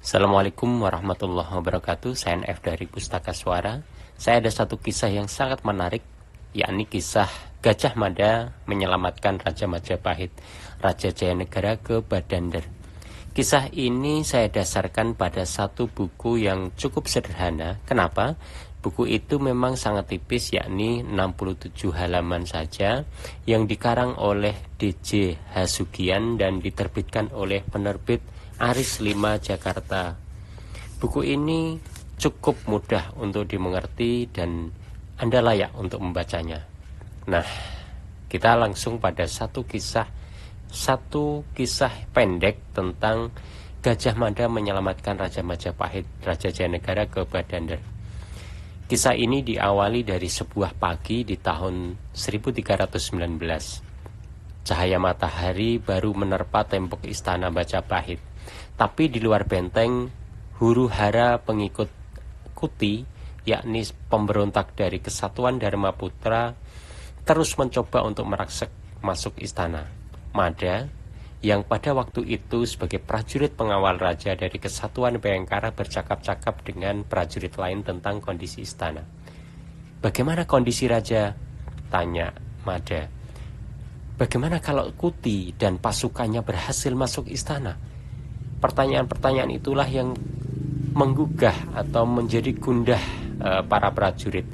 Assalamualaikum warahmatullahi wabarakatuh. Saya NF dari Pustaka Suara. Saya ada satu kisah yang sangat menarik, yakni kisah Gajah Mada menyelamatkan Raja Majapahit, Raja Jayanegara ke Badander. Kisah ini saya dasarkan pada satu buku yang cukup sederhana. Kenapa? Buku itu memang sangat tipis, yakni 67 halaman saja, yang dikarang oleh DJ Hasugian dan diterbitkan oleh penerbit Aris 5 Jakarta. Buku ini cukup mudah untuk dimengerti dan Anda layak untuk membacanya. Nah, kita langsung pada satu kisah pendek tentang Gajah Mada menyelamatkan Raja Majapahit, Raja Jayanegara ke Badander. Kisah ini diawali dari sebuah pagi di tahun 1319. Cahaya matahari baru menerpa tembok istana Majapahit. Tapi di luar benteng, huru-hara pengikut Kuti, yakni pemberontak dari Kesatuan Dharma Putra, terus mencoba untuk merangsek masuk istana. Mada, yang pada waktu itu sebagai prajurit pengawal raja dari Kesatuan Bayangkara, bercakap-cakap dengan prajurit lain tentang kondisi istana. "Bagaimana kondisi raja?" tanya Mada. "Bagaimana kalau Kuti dan pasukannya berhasil masuk istana?" Pertanyaan-pertanyaan itulah yang menggugah atau menjadi gundah para prajurit,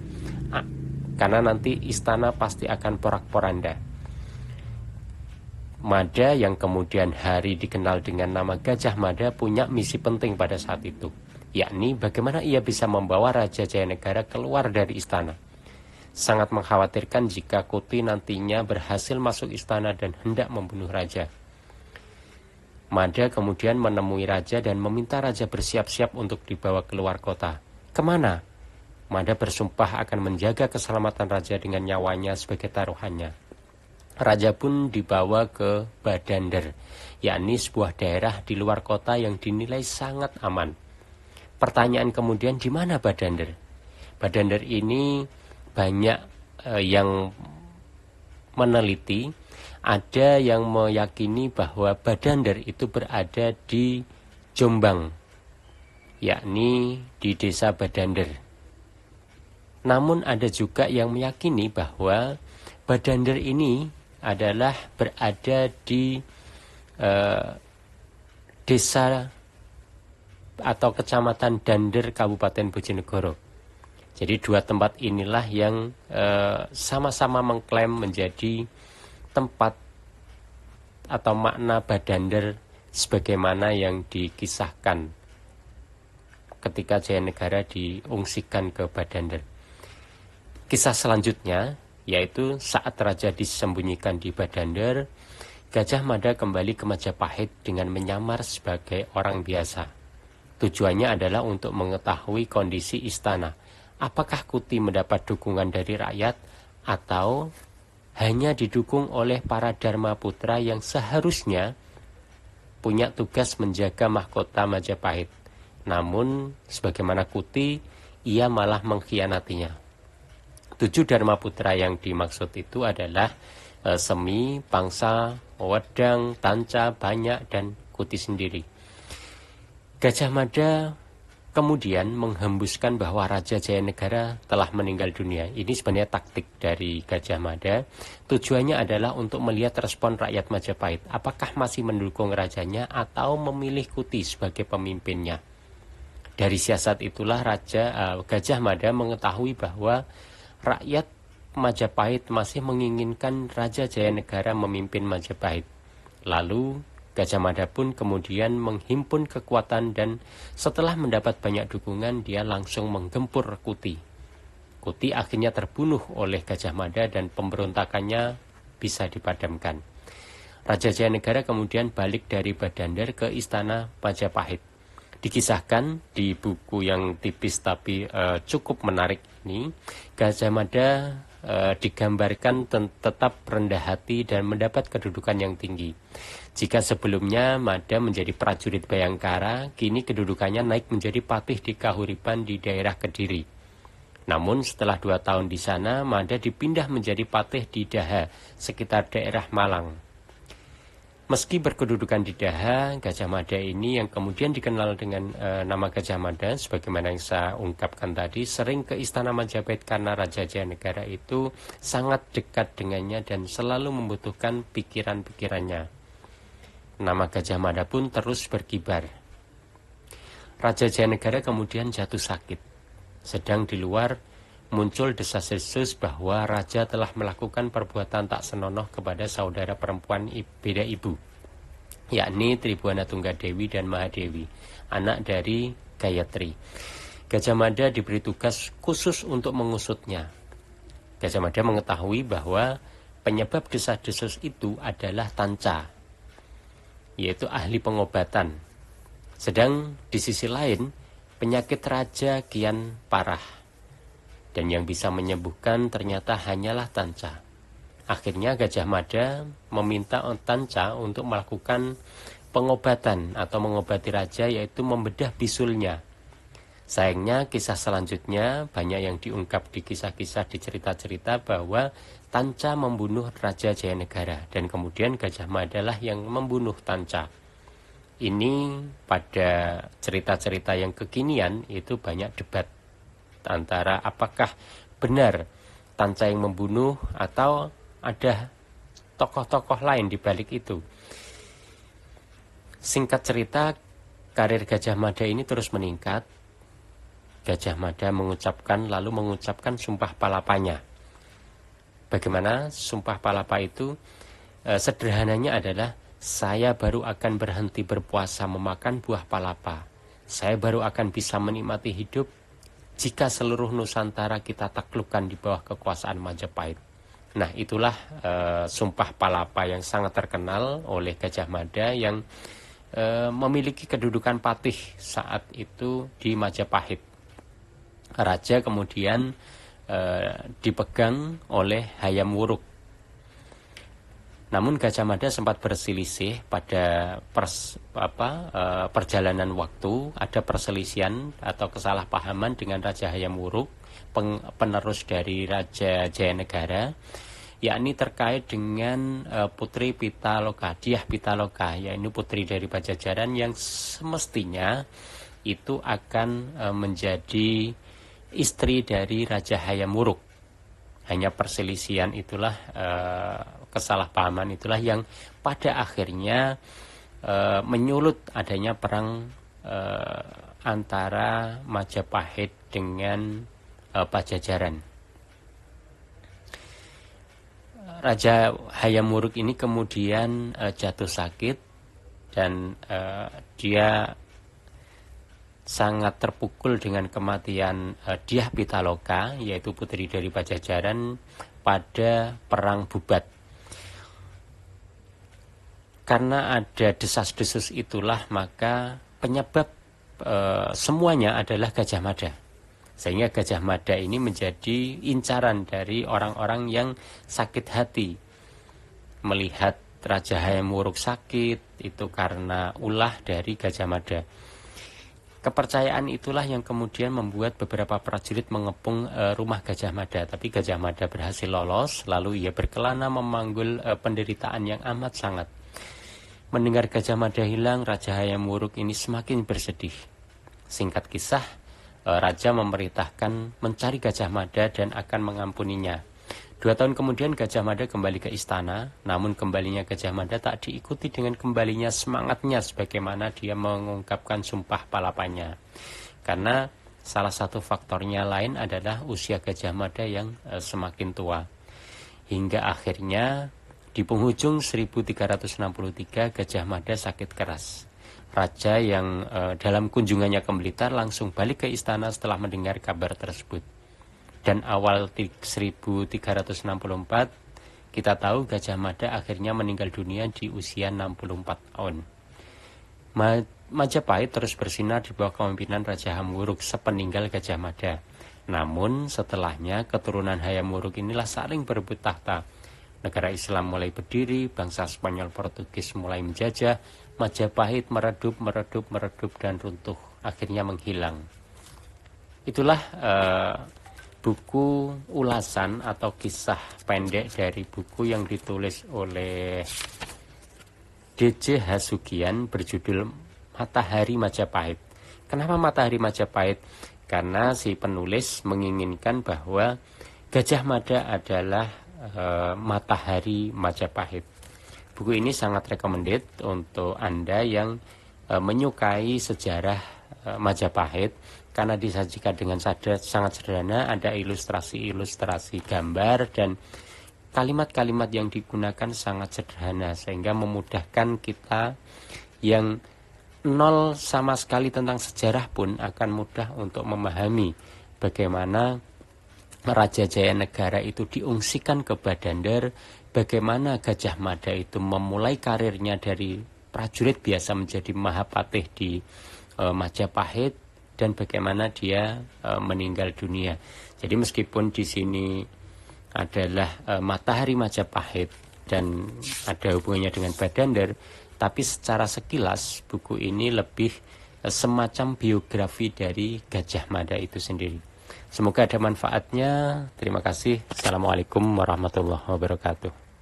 karena nanti istana pasti akan porak-poranda. Mada, yang kemudian hari dikenal dengan nama Gajah Mada, punya misi penting pada saat itu, yakni bagaimana ia bisa membawa Raja Jayanegara keluar dari istana. Sangat mengkhawatirkan jika Kuti nantinya berhasil masuk istana dan hendak membunuh raja. Mada kemudian menemui raja dan meminta raja bersiap-siap untuk dibawa keluar kota. "Kemana?" Mada bersumpah akan menjaga keselamatan raja dengan nyawanya sebagai taruhannya. Raja pun dibawa ke Badander, yakni sebuah daerah di luar kota yang dinilai sangat aman. Pertanyaan kemudian, di mana Badander? Badander ini banyak yang meneliti. Ada yang meyakini bahwa Badander itu berada di Jombang, yakni di desa Badander. Namun ada juga yang meyakini bahwa Badander ini adalah berada di desa atau kecamatan Dander, Kabupaten Bojonegoro. Jadi dua tempat inilah yang sama-sama mengklaim menjadi tempat atau makna Badander sebagaimana yang dikisahkan ketika Jayanegara diungsikan ke Badander. Kisah selanjutnya yaitu saat raja disembunyikan di Badander, Gajah Mada kembali ke Majapahit dengan menyamar sebagai orang biasa. Tujuannya adalah untuk mengetahui kondisi istana. Apakah Kuti mendapat dukungan dari rakyat atau hanya didukung oleh para Dharma Putra yang seharusnya punya tugas menjaga mahkota Majapahit. Namun, sebagaimana Kuti, ia malah mengkhianatinya. 7 Dharma Putra yang dimaksud itu adalah Semi, Pangsa, Wedang, Tanca, Banyak, dan Kuti sendiri. Gajah Mada kemudian menghembuskan bahwa Raja Jayanegara telah meninggal dunia. Ini sebenarnya taktik dari Gajah Mada. Tujuannya adalah untuk melihat respon rakyat Majapahit. Apakah masih mendukung rajanya atau memilih Kuti sebagai pemimpinnya. Dari siasat itulah Gajah Mada mengetahui bahwa rakyat Majapahit masih menginginkan Raja Jayanegara memimpin Majapahit. Lalu Gajah Mada pun kemudian menghimpun kekuatan dan setelah mendapat banyak dukungan, dia langsung menggempur Kuti. Kuti akhirnya terbunuh oleh Gajah Mada dan pemberontakannya bisa dipadamkan. Raja Jayanegara kemudian balik dari Badander ke istana Majapahit. Dikisahkan di buku yang tipis tapi cukup menarik ini, Gajah Mada digambarkan tetap rendah hati dan mendapat kedudukan yang tinggi. Jika sebelumnya Mada menjadi prajurit Bayangkara, kini kedudukannya naik menjadi patih di Kahuripan di daerah Kediri. Namun setelah 2 tahun di sana, Mada dipindah menjadi patih di Daha, sekitar daerah Malang. Meski berkedudukan di Daha, Gajah Mada ini yang kemudian dikenal dengan nama Gajah Mada, sebagaimana yang saya ungkapkan tadi, sering ke Istana Majapahit karena Raja Jayanegara itu sangat dekat dengannya dan selalu membutuhkan pikiran-pikirannya. Nama Gajah Mada pun terus berkibar. Raja Jayanegara kemudian jatuh sakit. Sedang di luar muncul desas-desus bahwa raja telah melakukan perbuatan tak senonoh kepada saudara perempuan beda ibu, yakni Tribhuwana Tunggadewi dan Mahadewi, anak dari Gayatri. Gajah Mada diberi tugas khusus untuk mengusutnya. Gajah Mada mengetahui bahwa penyebab desas-desus itu adalah Tanca, yaitu ahli pengobatan. Sedang di sisi lain, penyakit raja kian parah. Dan yang bisa menyembuhkan ternyata hanyalah Tanca. Akhirnya Gajah Mada meminta Tanca untuk melakukan pengobatan atau mengobati raja, yaitu membedah bisulnya. Sayangnya kisah selanjutnya banyak yang diungkap di kisah-kisah, di cerita-cerita bahwa Tanca membunuh Raja Jayanegara. Dan kemudian Gajah Mada lah yang membunuh Tanca. Ini pada cerita-cerita yang kekinian itu banyak debat antara apakah benar Tanca yang membunuh atau ada tokoh-tokoh lain di balik itu. Singkat cerita, karir Gajah Mada ini terus meningkat. Gajah Mada lalu mengucapkan sumpah palapanya. Bagaimana sumpah palapa itu? Sederhananya adalah, saya baru akan berhenti berpuasa memakan buah palapa. Saya baru akan bisa menikmati hidup jika seluruh Nusantara kita taklukkan di bawah kekuasaan Majapahit. Nah, itulah sumpah palapa yang sangat terkenal oleh Gajah Mada yang memiliki kedudukan patih saat itu di Majapahit. Raja kemudian dipegang oleh Hayam Wuruk. Namun Gajah Mada sempat berselisih pada perjalanan waktu, ada perselisihan atau kesalahpahaman dengan Raja Hayam Wuruk, penerus dari Raja Jayanegara, yakni terkait dengan Putri Pitaloka, Dyah Pitaloka, yaitu putri dari Pajajaran yang semestinya itu akan menjadi istri dari Raja Hayam Wuruk. Hanya perselisihan itulah, kesalahpahaman itulah yang pada akhirnya menyulut adanya perang antara Majapahit dengan Pajajaran. Raja Hayam Wuruk ini kemudian jatuh sakit dan dia sangat terpukul dengan kematian Dyah Pitaloka, yaitu putri dari Pajajaran, pada perang Bubat. Karena ada desas-desus itulah, maka penyebab semuanya adalah Gajah Mada. Sehingga Gajah Mada ini menjadi incaran dari orang-orang yang sakit hati melihat Raja Hayam Wuruk sakit, itu karena ulah dari Gajah Mada. Kepercayaan itulah yang kemudian membuat beberapa prajurit mengepung rumah Gajah Mada. Tapi Gajah Mada berhasil lolos, lalu ia berkelana memanggul penderitaan yang amat sangat. Mendengar Gajah Mada hilang, Raja Hayam Wuruk ini semakin bersedih. Singkat kisah, Raja memerintahkan mencari Gajah Mada dan akan mengampuninya. 2 tahun kemudian Gajah Mada kembali ke istana, namun kembalinya Gajah Mada tak diikuti dengan kembalinya semangatnya sebagaimana dia mengungkapkan sumpah palapanya. Karena salah satu faktornya lain adalah usia Gajah Mada yang semakin tua. Hingga akhirnya di penghujung 1363 Gajah Mada sakit keras. Raja yang dalam kunjungannya ke Blitar langsung balik ke istana setelah mendengar kabar tersebut. Dan awal 1364 kita tahu Gajah Mada akhirnya meninggal dunia di usia 64 tahun. Majapahit terus bersinar di bawah kepemimpinan Raja Hayam Wuruk sepeninggal Gajah Mada. Namun setelahnya keturunan Hayam Wuruk inilah saling berebut tahta. Negara Islam mulai berdiri, bangsa Spanyol Portugis mulai menjajah, Majapahit meredup dan runtuh, akhirnya menghilang. Itulah buku ulasan atau kisah pendek dari buku yang ditulis oleh D.J. Hasugian berjudul Matahari Majapahit. Kenapa Matahari Majapahit? Karena si penulis menginginkan bahwa Gajah Mada adalah matahari Majapahit. Buku ini sangat recommended untuk Anda yang menyukai sejarah Majapahit, karena disajikan dengan sangat sederhana, ada ilustrasi-ilustrasi gambar, dan kalimat-kalimat yang digunakan sangat sederhana sehingga memudahkan kita yang nol sama sekali tentang sejarah pun akan mudah untuk memahami bagaimana Raja Jayanegara itu diungsikan ke Badandir, bagaimana Gajah Mada itu memulai karirnya dari prajurit biasa menjadi Mahapatih di Majapahit, dan bagaimana dia meninggal dunia. Jadi meskipun di sini adalah Matahari Majapahit dan ada hubungannya dengan Badandir, tapi secara sekilas buku ini lebih semacam biografi dari Gajah Mada itu sendiri. Semoga ada manfaatnya. Terima kasih. Assalamualaikum warahmatullahi wabarakatuh.